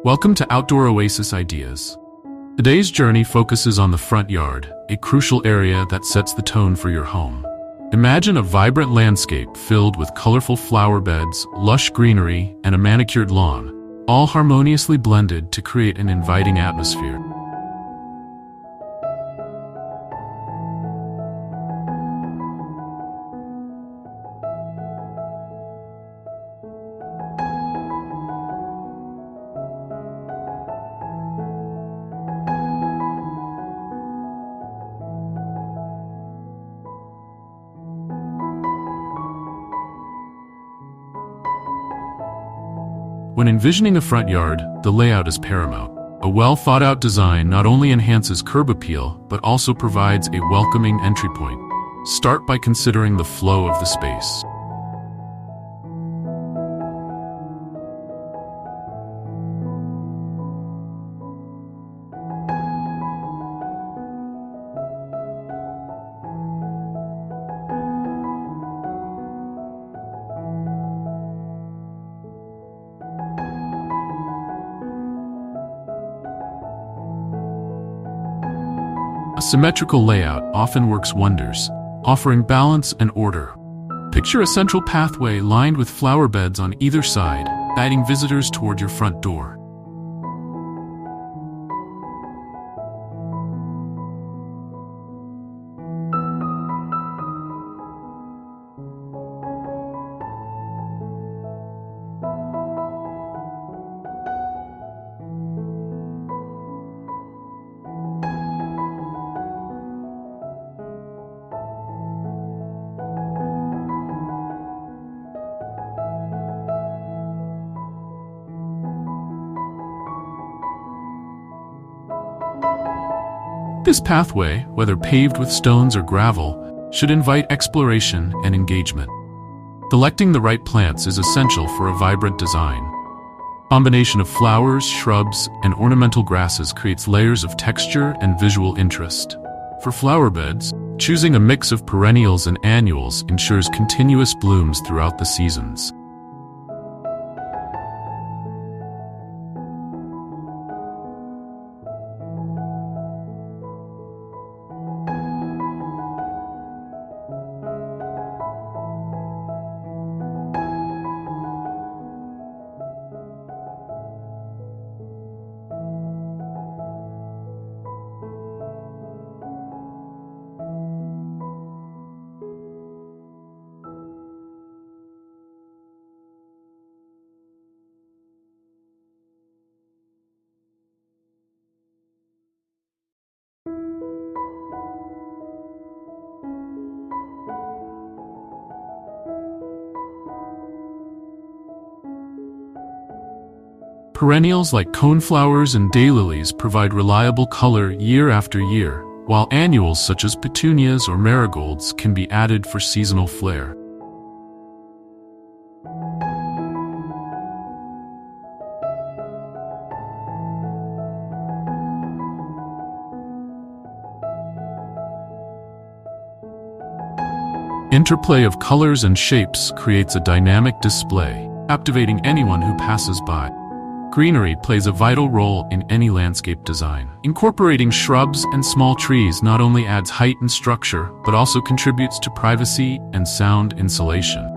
Welcome to Outdoor Oasis Ideas. Today's journey focuses on the front yard, a crucial area that sets the tone for your home. Imagine a vibrant landscape filled with colorful flower beds, lush greenery, and a manicured lawn, all harmoniously blended to create an inviting atmosphere. When envisioning a front yard, the layout is paramount. A well-thought-out design not only enhances curb appeal, but also provides a welcoming entry point. Start by considering the flow of the space. A symmetrical layout often works wonders, offering balance and order. Picture a central pathway lined with flower beds on either side, guiding visitors toward your front door. This pathway, whether paved with stones or gravel, should invite exploration and engagement. Selecting the right plants is essential for a vibrant design. A combination of flowers, shrubs, and ornamental grasses creates layers of texture and visual interest. For flower beds, choosing a mix of perennials and annuals ensures continuous blooms throughout the seasons. Perennials like coneflowers and daylilies provide reliable color year after year, while annuals such as petunias or marigolds can be added for seasonal flair. Interplay of colors and shapes creates a dynamic display, captivating anyone who passes by. Greenery plays a vital role in any landscape design. Incorporating shrubs and small trees not only adds height and structure, but also contributes to privacy and sound insulation.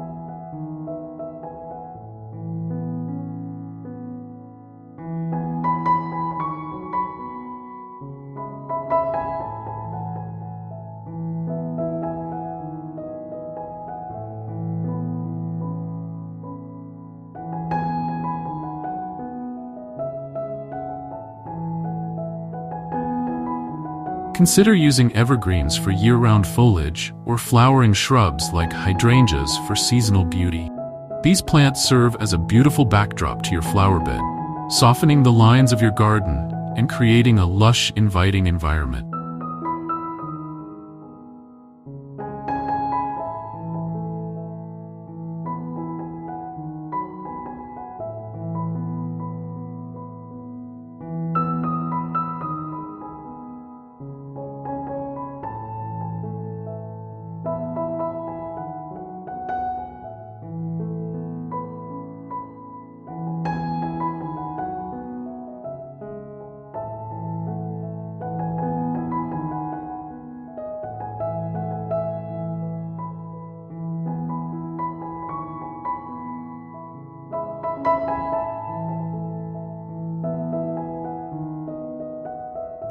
Consider using evergreens for year-round foliage or flowering shrubs like hydrangeas for seasonal beauty. These plants serve as a beautiful backdrop to your flower bed, softening the lines of your garden and creating a lush, inviting environment.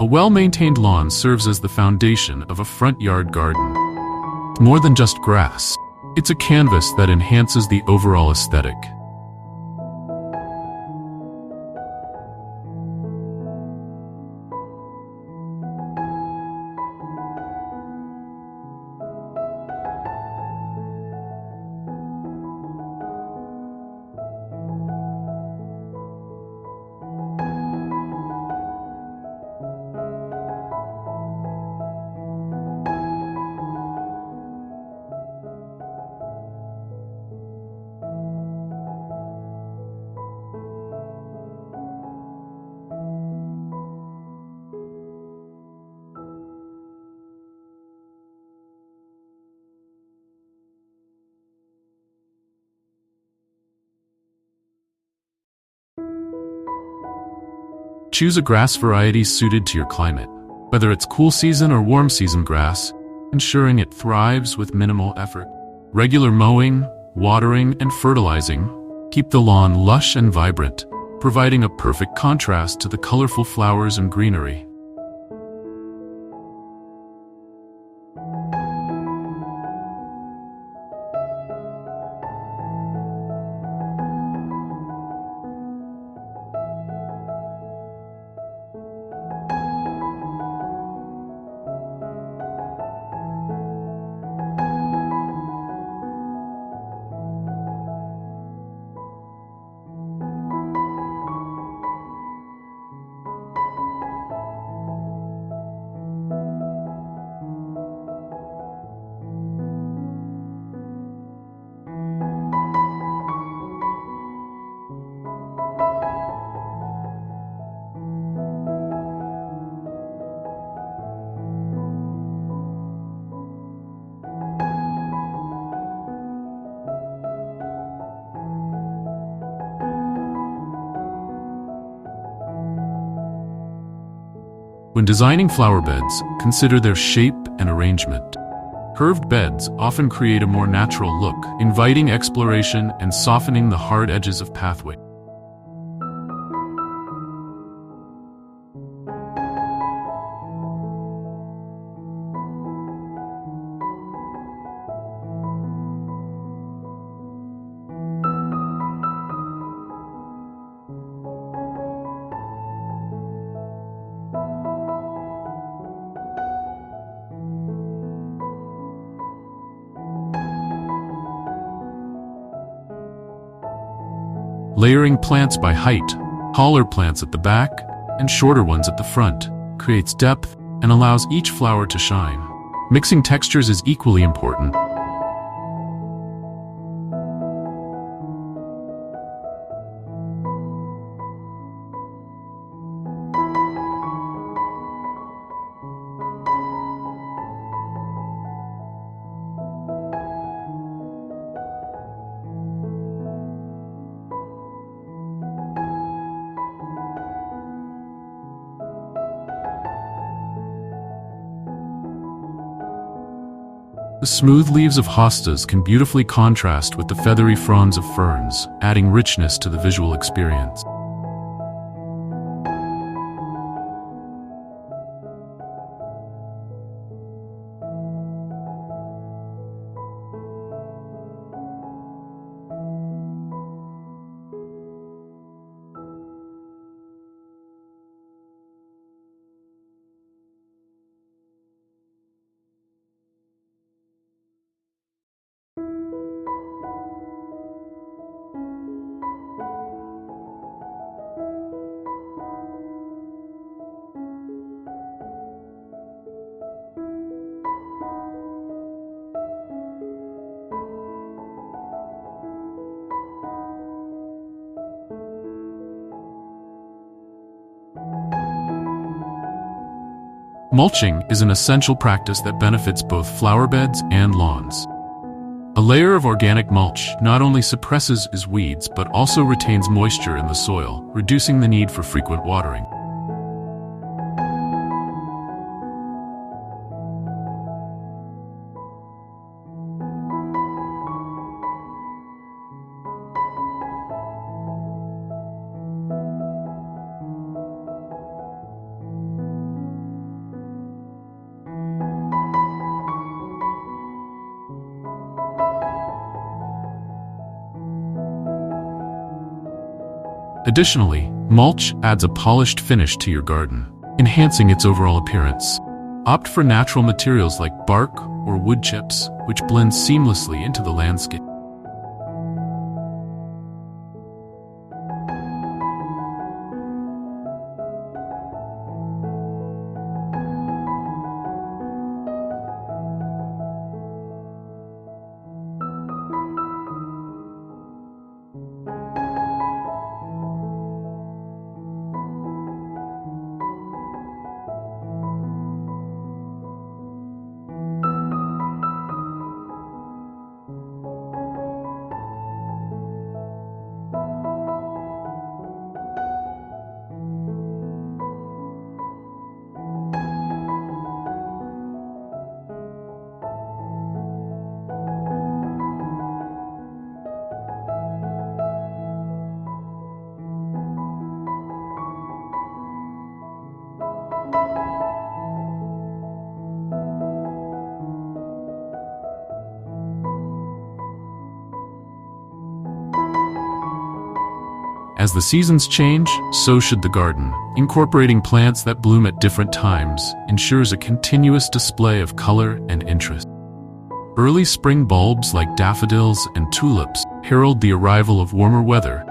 A well-maintained lawn serves as the foundation of a front yard garden. More than just grass, it's a canvas that enhances the overall aesthetic. Choose a grass variety suited to your climate, whether it's cool season or warm season grass, ensuring it thrives with minimal effort. Regular mowing, watering, and fertilizing keep the lawn lush and vibrant, providing a perfect contrast to the colorful flowers and greenery. When designing flower beds, consider their shape and arrangement. Curved beds often create a more natural look, inviting exploration and softening the hard edges of pathways. Layering plants by height, taller plants at the back and shorter ones at the front, creates depth and allows each flower to shine. Mixing textures is equally important. The smooth leaves of hostas can beautifully contrast with the feathery fronds of ferns, adding richness to the visual experience. Mulching is an essential practice that benefits both flower beds and lawns. A layer of organic mulch not only suppresses weeds but also retains moisture in the soil, reducing the need for frequent watering. Additionally, mulch adds a polished finish to your garden, enhancing its overall appearance. Opt for natural materials like bark or wood chips, which blend seamlessly into the landscape. As the seasons change, so should the garden. Incorporating plants that bloom at different times ensures a continuous display of color and interest. Early spring bulbs like daffodils and tulips herald the arrival of warmer weather.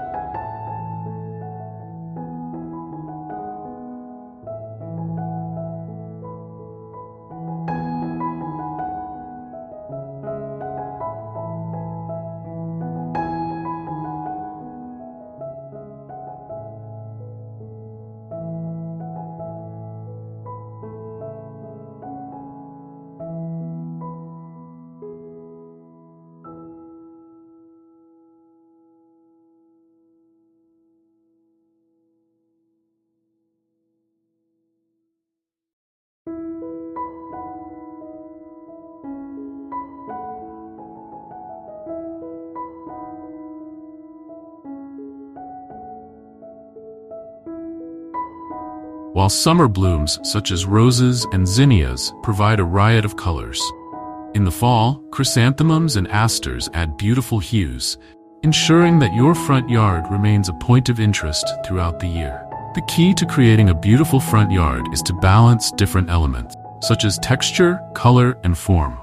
While summer blooms such as roses and zinnias provide a riot of colors. In the fall, chrysanthemums and asters add beautiful hues, ensuring that your front yard remains a point of interest throughout the year. The key to creating a beautiful front yard is to balance different elements, such as texture, color, and form.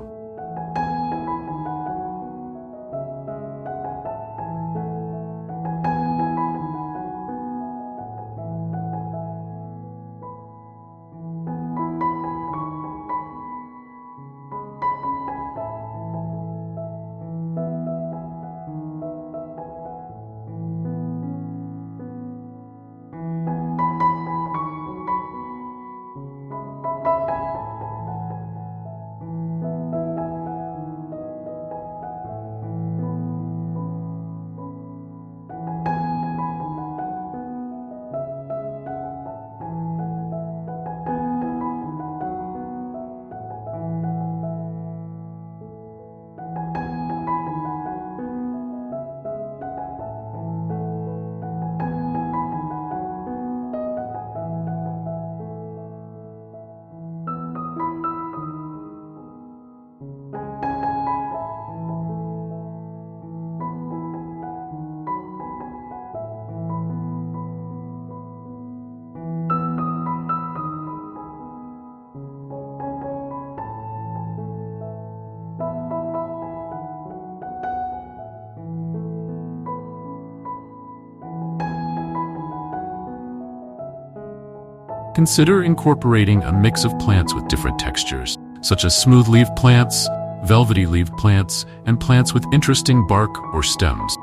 Consider incorporating a mix of plants with different textures, such as smooth-leaved plants, velvety-leaved plants, and plants with interesting bark or stems.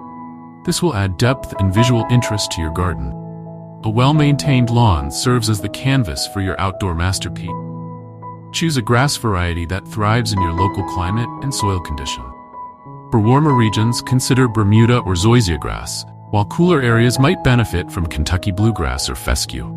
This will add depth and visual interest to your garden. A well-maintained lawn serves as the canvas for your outdoor masterpiece. Choose a grass variety that thrives in your local climate and soil condition. For warmer regions, consider Bermuda or zoysia grass, while cooler areas might benefit from Kentucky bluegrass or fescue.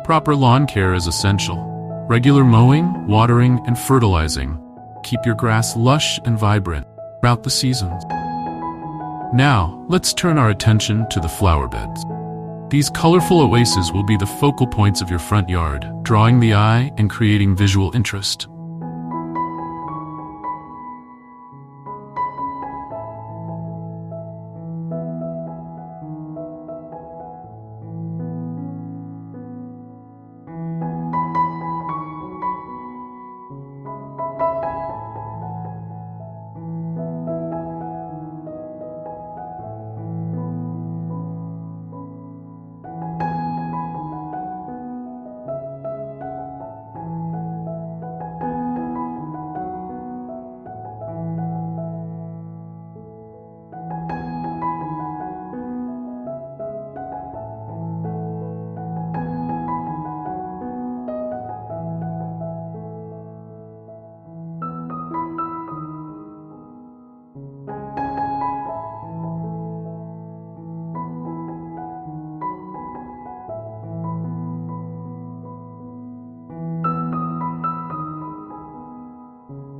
Proper lawn care is essential. Regular mowing, watering, and fertilizing keep your grass lush and vibrant throughout the seasons. Now, let's turn our attention to the flower beds. These colorful oases will be the focal points of your front yard, drawing the eye and creating visual interest.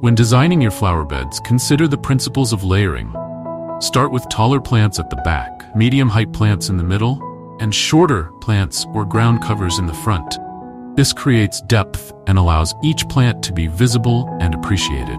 When designing your flower beds, consider the principles of layering. Start with taller plants at the back, medium-height plants in the middle, and shorter plants or ground covers in the front. This creates depth and allows each plant to be visible and appreciated.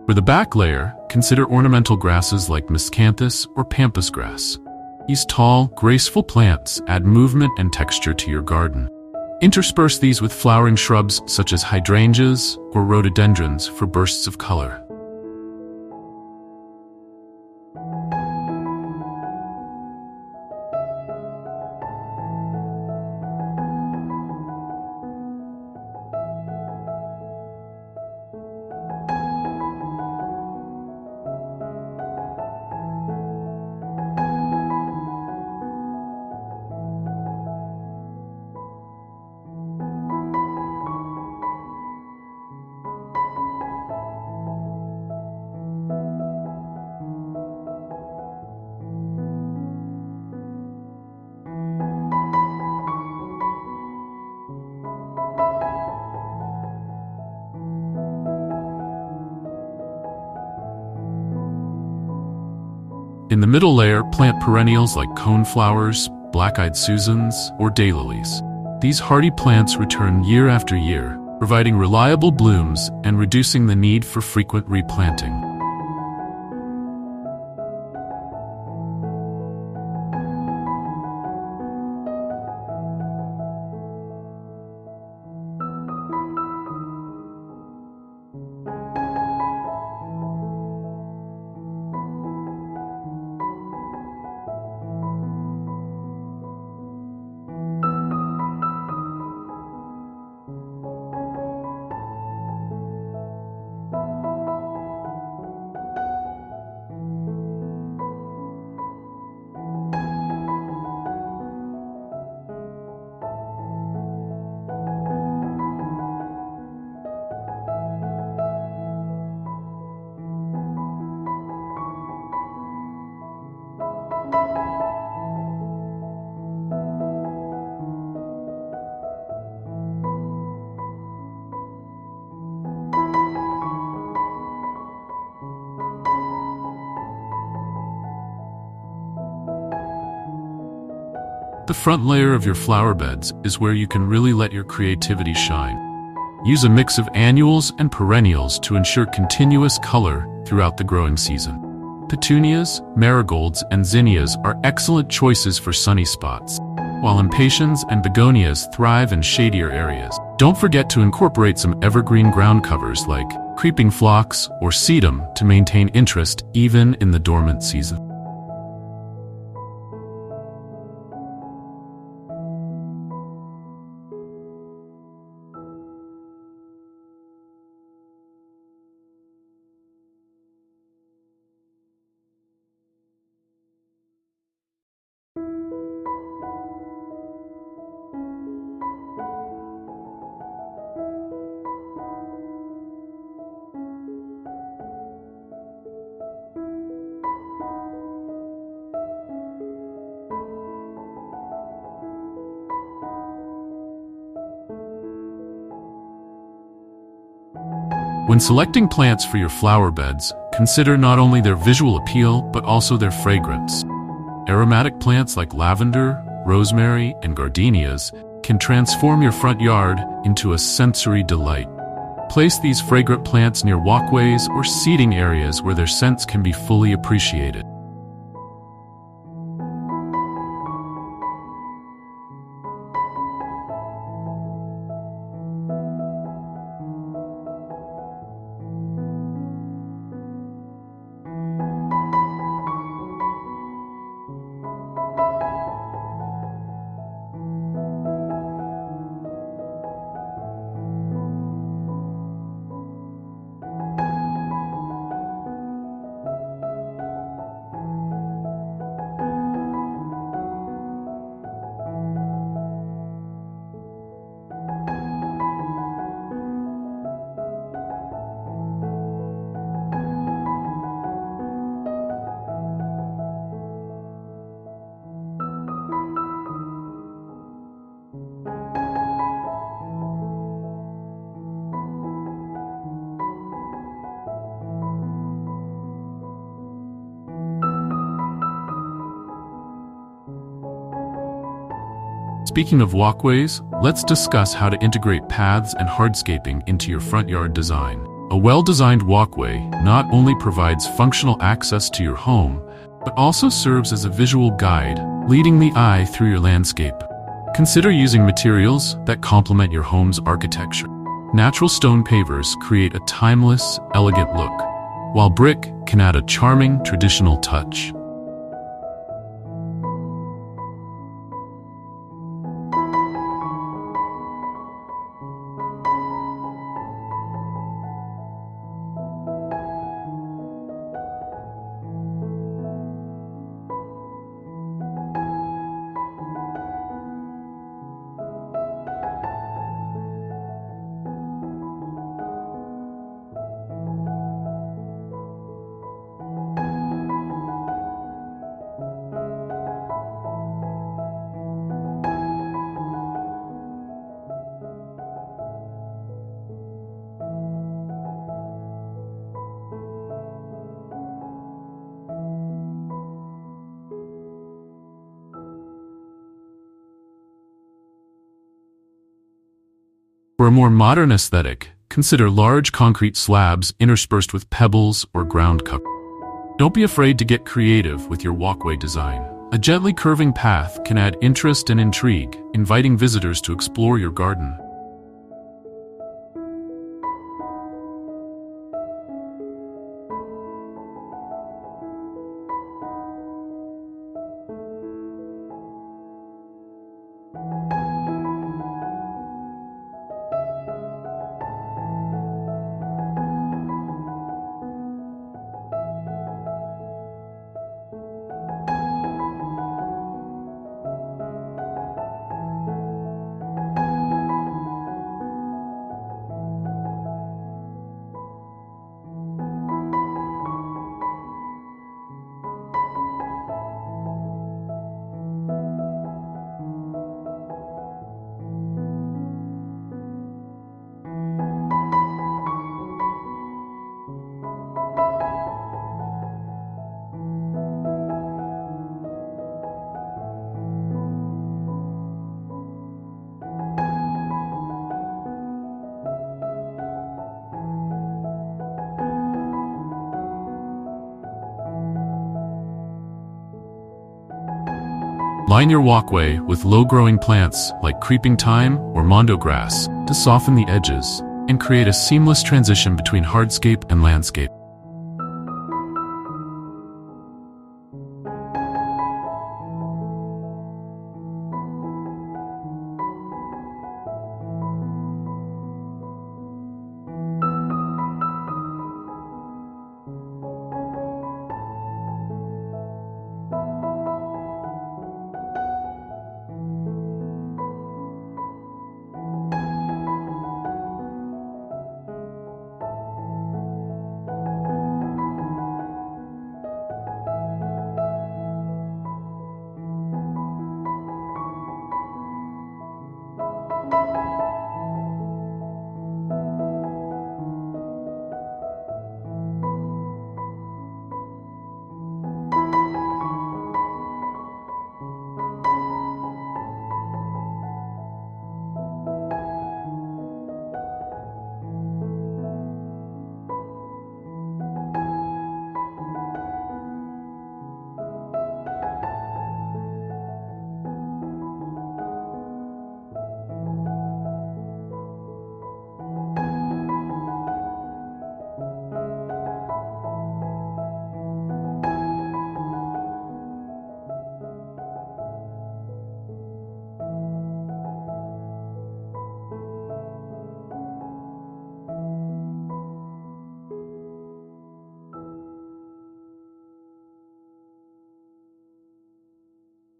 For the back layer, consider ornamental grasses like miscanthus or pampas grass. These tall, graceful plants add movement and texture to your garden. Intersperse these with flowering shrubs such as hydrangeas or rhododendrons for bursts of color. In the middle layer, plant perennials like coneflowers, black-eyed Susans, or daylilies. These hardy plants return year after year, providing reliable blooms and reducing the need for frequent replanting. The front layer of your flower beds is where you can really let your creativity shine. Use a mix of annuals and perennials to ensure continuous color throughout the growing season. Petunias, marigolds, and zinnias are excellent choices for sunny spots, while impatiens and begonias thrive in shadier areas. Don't forget to incorporate some evergreen ground covers like creeping phlox or sedum to maintain interest even in the dormant season. When selecting plants for your flower beds, consider not only their visual appeal, but also their fragrance. Aromatic plants like lavender, rosemary, and gardenias can transform your front yard into a sensory delight. Place these fragrant plants near walkways or seating areas where their scents can be fully appreciated. Speaking of walkways, let's discuss how to integrate paths and hardscaping into your front yard design. A well-designed walkway not only provides functional access to your home, but also serves as a visual guide, leading the eye through your landscape. Consider using materials that complement your home's architecture. Natural stone pavers create a timeless, elegant look, while brick can add a charming, traditional touch. For a more modern aesthetic, consider large concrete slabs interspersed with pebbles or ground cover. Don't be afraid to get creative with your walkway design. A gently curving path can add interest and intrigue, inviting visitors to explore your garden. Line your walkway with low-growing plants like creeping thyme or mondo grass to soften the edges and create a seamless transition between hardscape and landscape.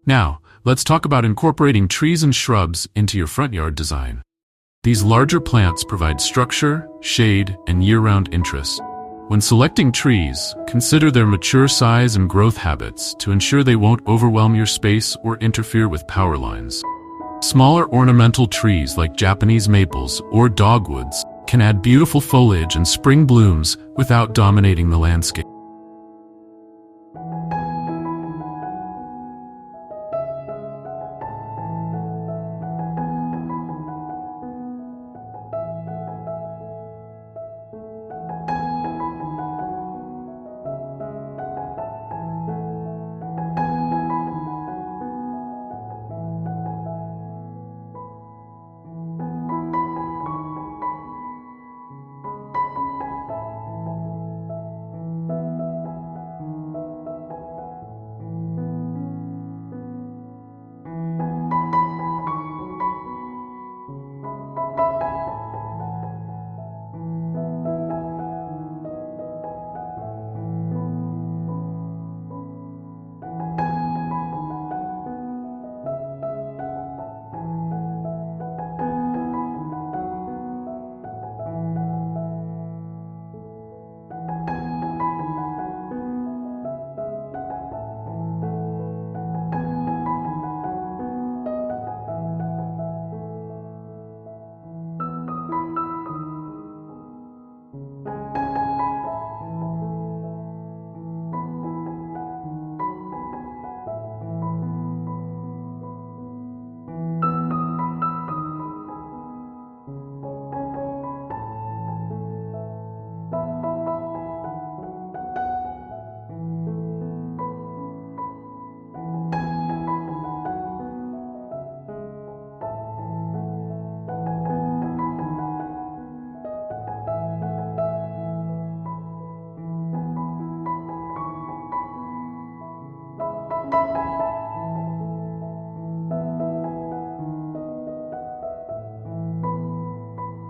Now, let's talk about incorporating trees and shrubs into your front yard design. These larger plants provide structure, shade, and year-round interest. When selecting trees, consider their mature size and growth habits to ensure they won't overwhelm your space or interfere with power lines. Smaller ornamental trees like Japanese maples or dogwoods can add beautiful foliage and spring blooms without dominating the landscape.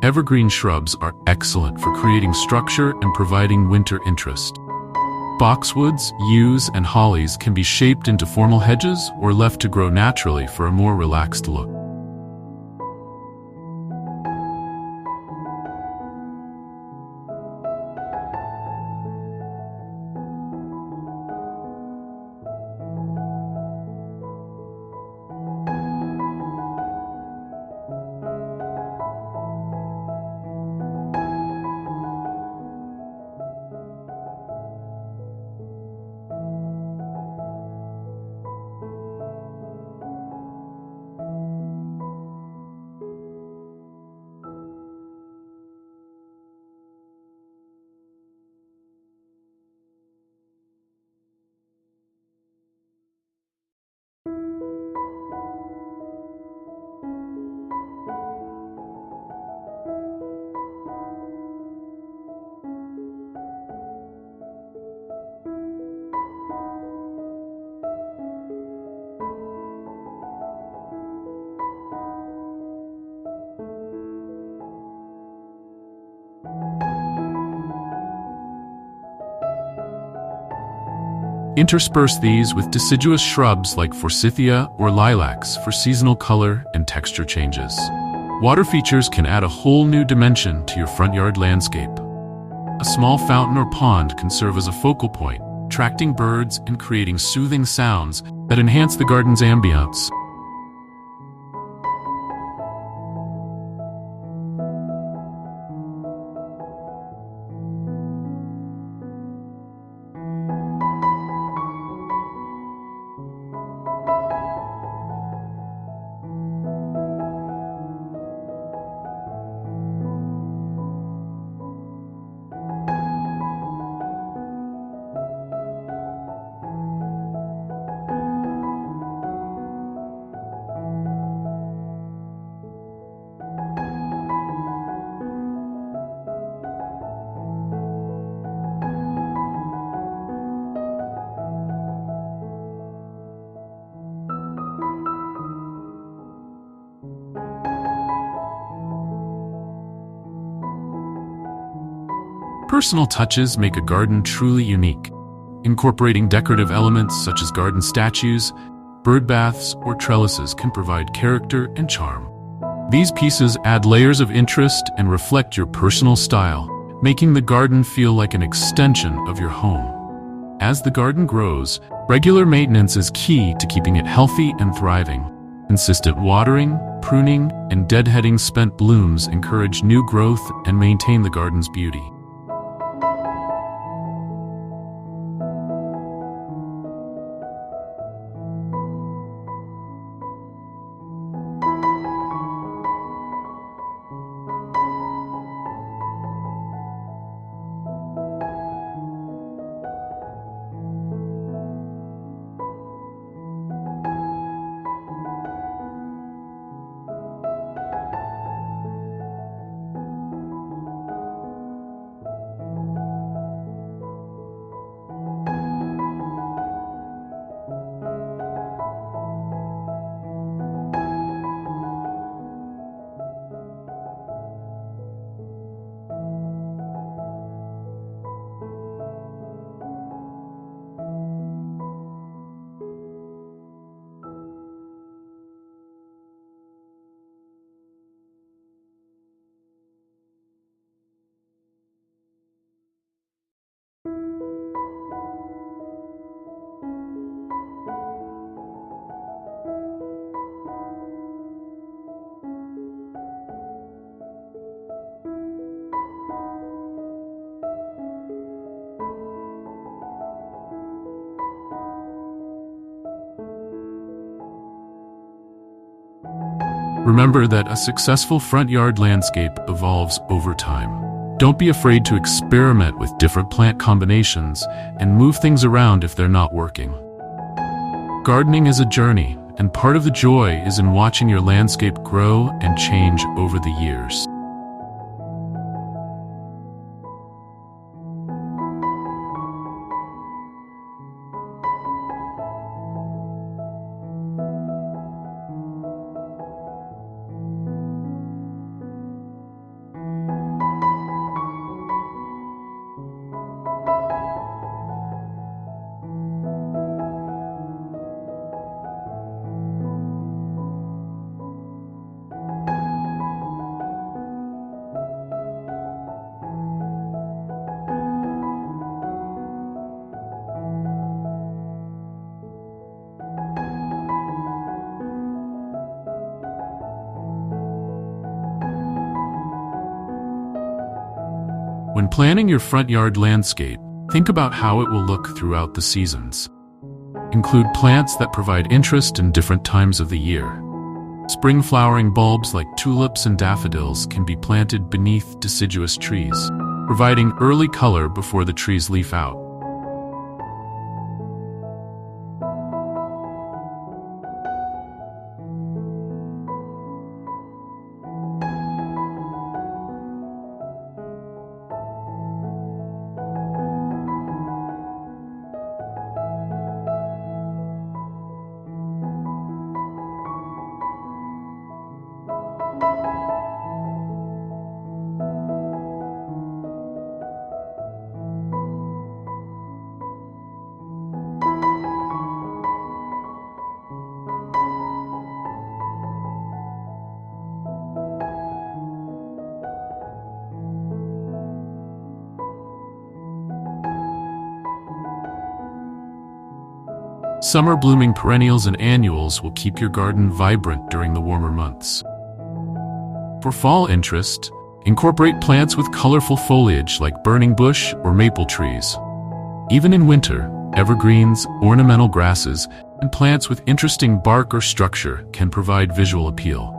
Evergreen shrubs are excellent for creating structure and providing winter interest. Boxwoods, yews, and hollies can be shaped into formal hedges or left to grow naturally for a more relaxed look. Intersperse these with deciduous shrubs like forsythia or lilacs for seasonal color and texture changes. Water features can add a whole new dimension to your front yard landscape. A small fountain or pond can serve as a focal point, attracting birds and creating soothing sounds that enhance the garden's ambience. Personal touches make a garden truly unique. Incorporating decorative elements such as garden statues, bird baths, or trellises can provide character and charm. These pieces add layers of interest and reflect your personal style, making the garden feel like an extension of your home. As the garden grows, regular maintenance is key to keeping it healthy and thriving. Consistent watering, pruning, and deadheading spent blooms encourage new growth and maintain the garden's beauty. Remember that a successful front yard landscape evolves over time. Don't be afraid to experiment with different plant combinations and move things around if they're not working. Gardening is a journey, and part of the joy is in watching your landscape grow and change over the years. When planning your front yard landscape, think about how it will look throughout the seasons. Include plants that provide interest in different times of the year. Spring flowering bulbs like tulips and daffodils can be planted beneath deciduous trees, providing early color before the trees leaf out. Summer blooming perennials and annuals will keep your garden vibrant during the warmer months. For fall interest, incorporate plants with colorful foliage like burning bush or maple trees. Even in winter, evergreens, ornamental grasses, and plants with interesting bark or structure can provide visual appeal.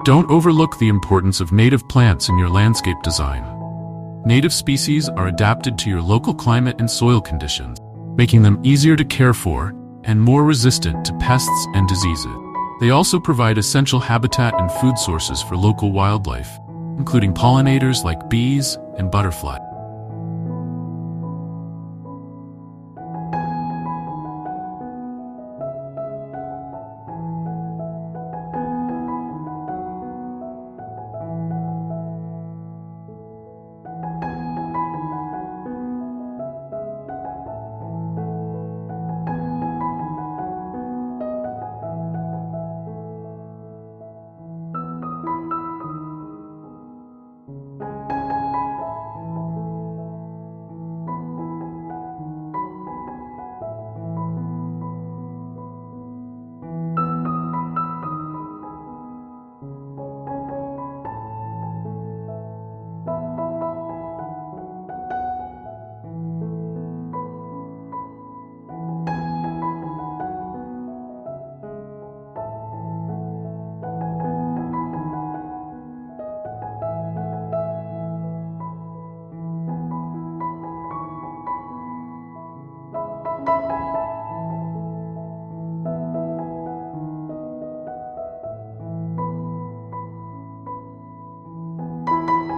Don't overlook the importance of native plants in your landscape design. Native species are adapted to your local climate and soil conditions, making them easier to care for and more resistant to pests and diseases. They also provide essential habitat and food sources for local wildlife, including pollinators like bees and butterflies.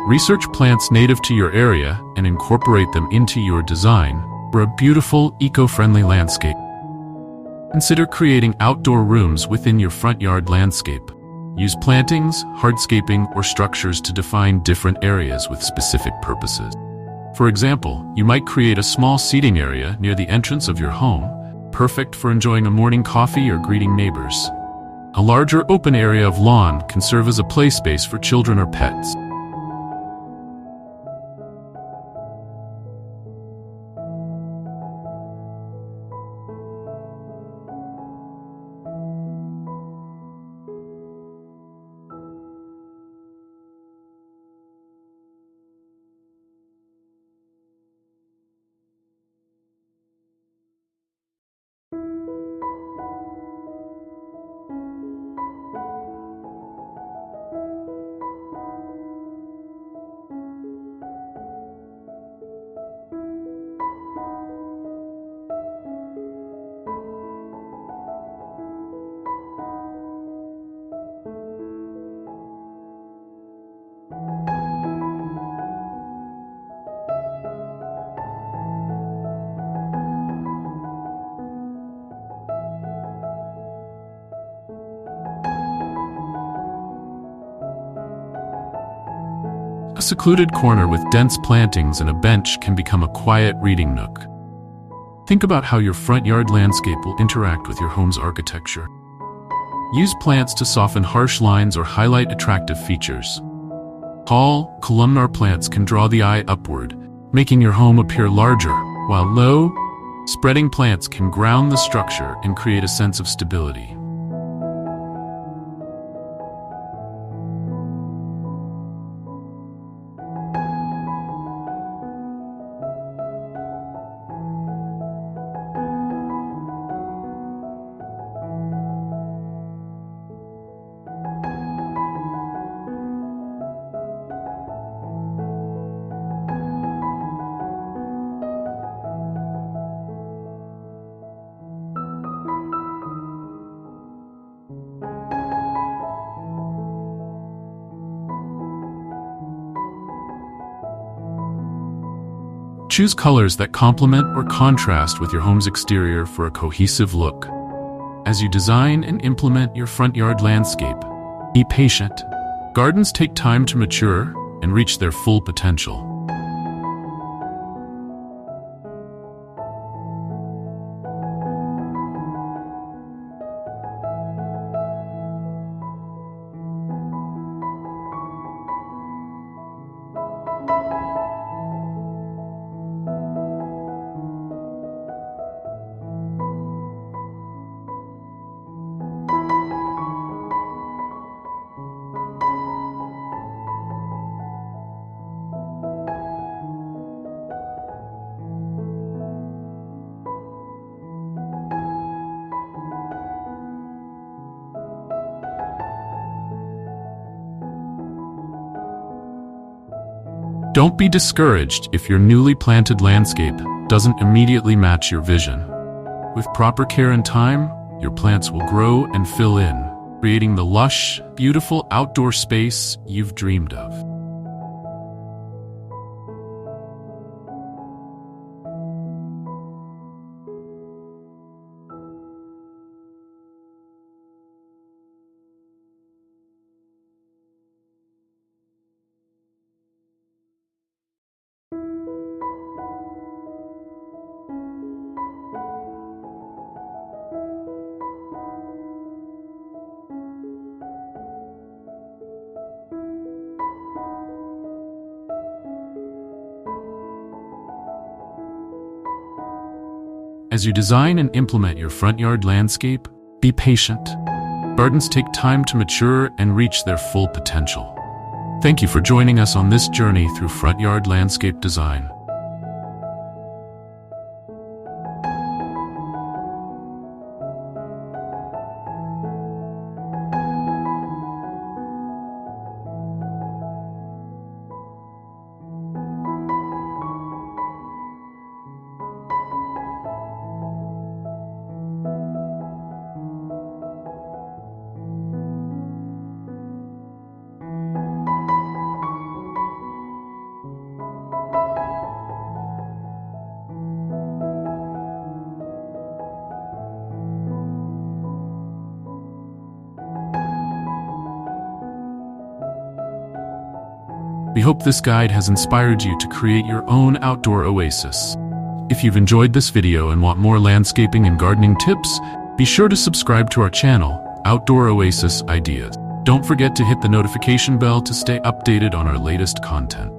Research plants native to your area and incorporate them into your design for a beautiful, eco-friendly landscape. Consider creating outdoor rooms within your front yard landscape. Use plantings, hardscaping, or structures to define different areas with specific purposes. For example, you might create a small seating area near the entrance of your home, perfect for enjoying a morning coffee or greeting neighbors. A larger open area of lawn can serve as a play space for children or pets. A secluded corner with dense plantings and a bench can become a quiet reading nook. Think about how your front yard landscape will interact with your home's architecture. Use plants to soften harsh lines or highlight attractive features. Tall, columnar plants can draw the eye upward, making your home appear larger, while low, spreading plants can ground the structure and create a sense of stability. Choose colors that complement or contrast with your home's exterior for a cohesive look. As you design and implement your front yard landscape, be patient. Gardens take time to mature and reach their full potential. Don't be discouraged if your newly planted landscape doesn't immediately match your vision. With proper care and time, your plants will grow and fill in, creating the lush, beautiful outdoor space you've dreamed of. As you design and implement your front yard landscape, be patient. Gardens take time to mature and reach their full potential. Thank you for joining us on this journey through front yard landscape design. We hope this guide has inspired you to create your own outdoor oasis. If you've enjoyed this video and want more landscaping and gardening tips, be sure to subscribe to our channel, Outdoor Oasis Ideas. Don't forget to hit the notification bell to stay updated on our latest content.